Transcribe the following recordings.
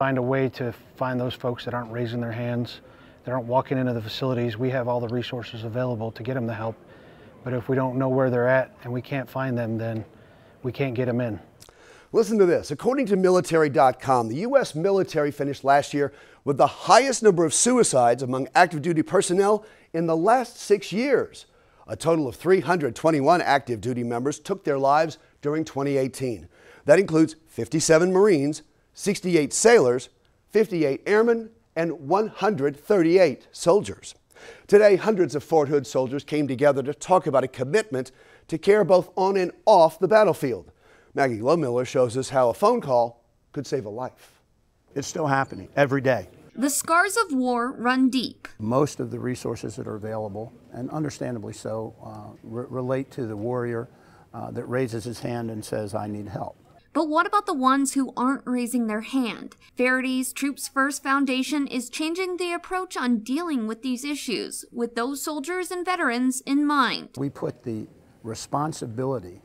Find a way to find those folks that aren't raising their hands, that aren't walking into the facilities. We have all the resources available to get them the help. But if we don't know where they're at and we can't find them, then we can't get them in. Listen to this. According to military.com, the U.S. military finished last year with the highest number of suicides among active duty personnel in the last 6 years. A total of 321 active duty members took their lives during 2018. That includes 57 Marines, 68 sailors, 58 airmen, and 138 soldiers. Today, hundreds of Fort Hood soldiers came together to talk about a commitment to care both on and off the battlefield. Maggie Lohmiller shows us how a phone call could save a life. It's still happening every day. The scars of war run deep. Most of the resources that are available, and understandably so, relate to the warrior that raises his hand and says, "I need help." But what about the ones who aren't raising their hand? Verity's Troops First Foundation is changing the approach on dealing with these issues, with those soldiers and veterans in mind. We put the responsibility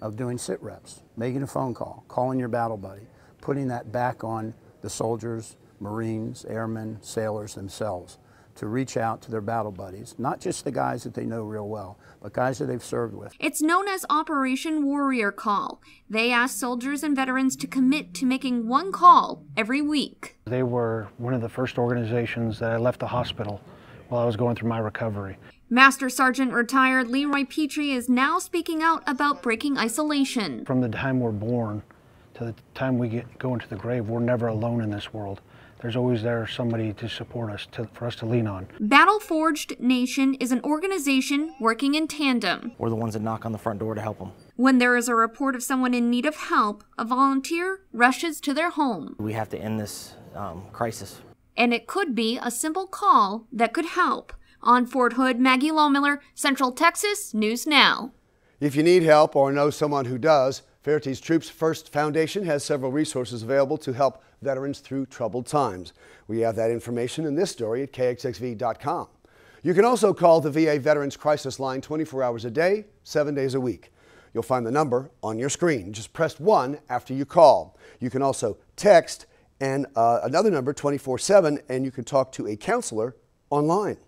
of doing sit reps, making a phone call, calling your battle buddy, putting that back on the soldiers, Marines, airmen, sailors themselves to reach out to their battle buddies, not just the guys that they know real well, but guys that they've served with. It's known as Operation Warrior Call. They ask soldiers and veterans to commit to making one call every week. They were one of the first organizations that I left the hospital while I was going through my recovery. Master Sergeant retired Leroy Petrie is now speaking out about breaking isolation. From the time we're born to the time we go into the grave, we're never alone in this world. There's always somebody to support us, for us to lean on. Battle Forged Nation is an organization working in tandem. We're the ones that knock on the front door to help them. When there is a report of someone in need of help, a volunteer rushes to their home. We have to end this crisis. And it could be a simple call that could help. On Fort Hood, Maggie Lohmiller, Central Texas News Now. If you need help or know someone who does, Verity's Troops First Foundation has several resources available to help veterans through troubled times. We have that information in this story at KXXV.com. You can also call the VA Veterans Crisis Line 24 hours a day, 7 days a week. You'll find the number on your screen. Just press 1 after you call. You can also text and another number 24/7, and you can talk to a counselor online.